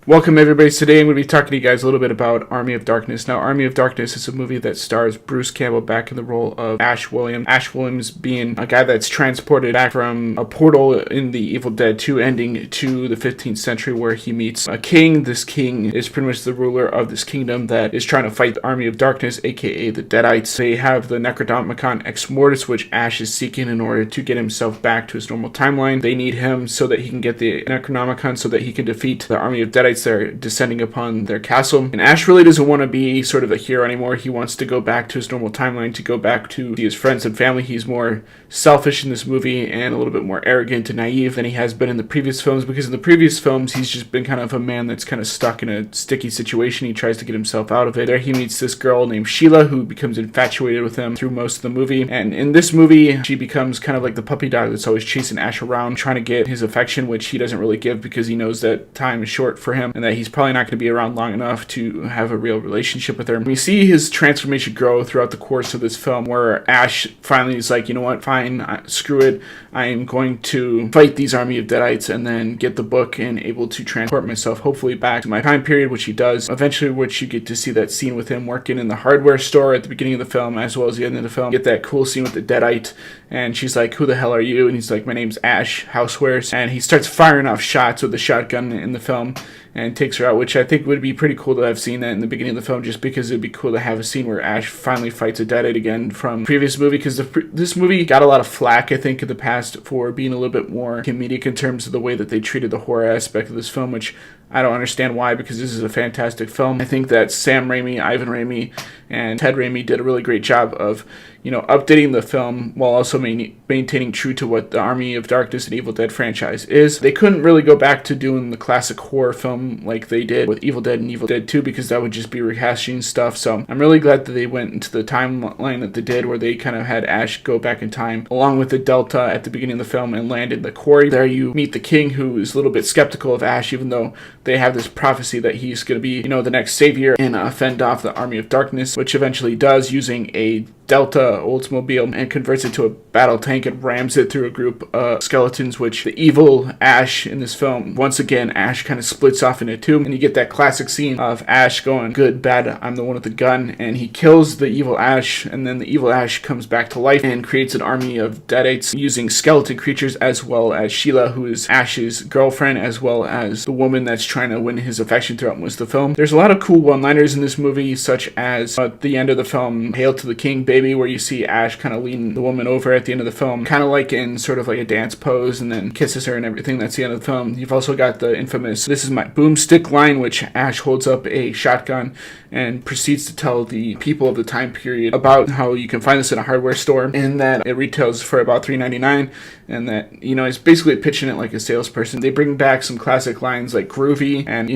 Welcome everybody. Today I'm going to be talking to you guys a little bit about Army of Darkness. Now, Army of Darkness is a movie that stars Bruce Campbell back in the role of Ash Williams. Ash Williams being a guy that's transported back from a portal in the Evil Dead 2 ending to the 15th century where he meets a king. This king is pretty much the ruler of this kingdom that is trying to fight the Army of Darkness, aka the Deadites. They have the Necronomicon Ex Mortis, which Ash is seeking in order to get himself back to his normal timeline. They need him so that he can get the Necronomicon so that he can defeat the Army of Deadites that are descending upon their castle. And Ash really doesn't want to be sort of a hero anymore. He wants to go back to his normal timeline, to go back to his friends and family. He's more selfish in this movie and a little bit more arrogant and naive than he has been in the previous films, because in the previous films he's just been kind of a man that's kind of stuck in a sticky situation. He tries to get himself out of it. There he meets this girl named Sheila who becomes infatuated with him through most of the movie. And in this movie she becomes kind of like the puppy dog that's always chasing Ash around, trying to get his affection, which he doesn't really give because he knows that time is short for him and that he's probably not going to be around long enough to have a real relationship with her. We see his transformation grow throughout the course of this film, where Ash finally is like, you know what, fine, screw it, I am going to fight these Army of Deadites and then get the book and able to transport myself hopefully back to my time period, which he does. Eventually, which you get to see that scene with him working in the hardware store at the beginning of the film as well as the end of the film. Get that cool scene with the Deadite, and she's like, who the hell are you? And he's like, my name's Ash Housewares. And he starts firing off shots with the shotgun in the film and takes her out, which I think would be pretty cool to have seen that in the beginning of the film, just because it'd be cool to have a scene where Ash finally fights a Deadite again from the previous movie, because this movie got a lot of flack, I think, in the past for being a little bit more comedic in terms of the way that they treated the horror aspect of this film, which I don't understand why, because this is a fantastic film. I think that Sam Raimi, Ivan Raimi, and Ted Raimi did a really great job of, updating the film while also maintaining true to what the Army of Darkness and Evil Dead franchise is. They couldn't really go back to doing the classic horror film like they did with Evil Dead and Evil Dead 2, because that would just be rehashing stuff. So I'm really glad that they went into the timeline that they did, where they kind of had Ash go back in time along with the Delta at the beginning of the film and land in the quarry. There you meet the king, who is a little bit skeptical of Ash, even though they have this prophecy that he's going to be, the next savior and fend off the Army of Darkness, which eventually does, using a Delta Oldsmobile, and converts it to a battle tank and rams it through a group of skeletons, which the evil Ash in this film, once again, Ash kind of splits off into two, and you get that classic scene of Ash going, good, bad, I'm the one with the gun, and he kills the evil Ash, and then the evil Ash comes back to life and creates an army of Deadites using skeleton creatures, as well as Sheila, who is Ash's girlfriend, as well as the woman that's trying to win his affection throughout most of the film. There's a lot of cool one-liners in this movie, such as at the end of the film, Hail to the King, Baby, where you see Ash kind of lean the woman over at the end of the film, kind of like in sort of like a dance pose, and then kisses her and everything. That's the end of the film. You've also got the infamous "This is my boomstick" line, which Ash holds up a shotgun and proceeds to tell the people of the time period about how you can find this in a hardware store, and that it retails for about $3.99, and that, he's basically pitching it like a salesperson. They bring back some classic lines like groovy and,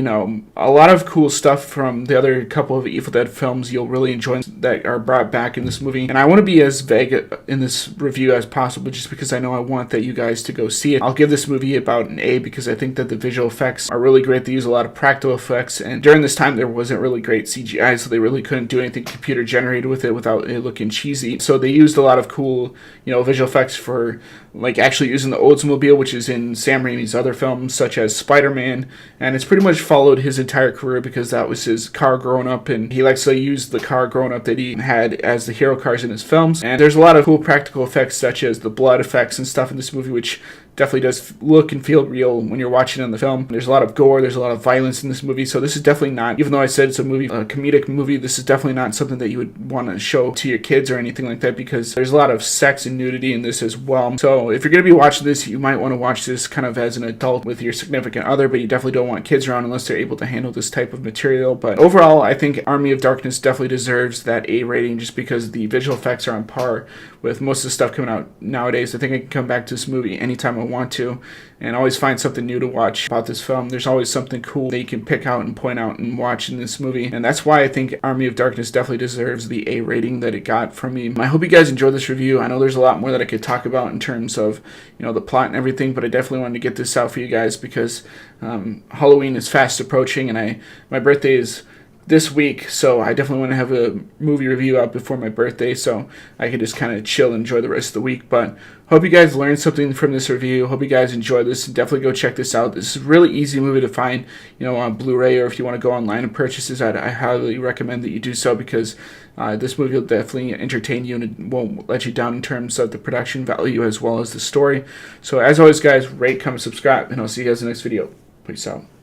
a lot of cool stuff from the other couple of Evil Dead films you'll really enjoy that are brought back in this movie. And I want to be as vague in this review as possible, just because I know I want that you guys to go see it. I'll give this movie about an A, because I think that the visual effects are really great. They use a lot of practical effects, and during this time there wasn't really great CGI, so they really couldn't do anything computer generated with it without it looking cheesy. So they used a lot of cool, visual effects for like actually using the Oldsmobile, which is in Sam Raimi's other films such as Spider-Man, and it's pretty much followed his entire career because that was his car growing up, and he likes to use the car growing up that he had as the hero cars in his films. And there's a lot of cool practical effects such as the blood effects and stuff in this movie, which definitely does look and feel real when you're watching it in the film. There's a lot of gore, there's a lot of violence in this movie, so this is definitely not, even though I said it's a comedic movie, this is definitely not something that you would want to show to your kids or anything like that, because there's a lot of sex and nudity in this as well. So if you're going to be watching this, you might want to watch this kind of as an adult with your significant other, but you definitely don't want kids around unless they're able to handle this type of material. But overall, I think Army of Darkness definitely deserves that A rating, just because the visual effects are on par with most of the stuff coming out nowadays. I think I can come back to this movie anytime I want to and always find something new to watch about this film. There's always something cool that you can pick out and point out and watch in this movie, and that's why I think Army of Darkness definitely deserves the A rating that it got from me. I hope you guys enjoyed this review. I know there's a lot more that I could talk about in terms of the plot and everything, but I definitely wanted to get this out for you guys because Halloween is fast approaching, and my birthday is this week, so I definitely want to have a movie review out before my birthday so I can just kind of chill and enjoy the rest of the week. But hope you guys learned something from this review. Hope you guys enjoyed this. Definitely go check this out. This is a really easy movie to find, on Blu-ray, or if you want to go online and purchase this, I highly recommend that you do so, because this movie will definitely entertain you and it won't let you down in terms of the production value as well as the story. So as always, guys, rate, comment, subscribe, and I'll see you guys in the next video. Peace out.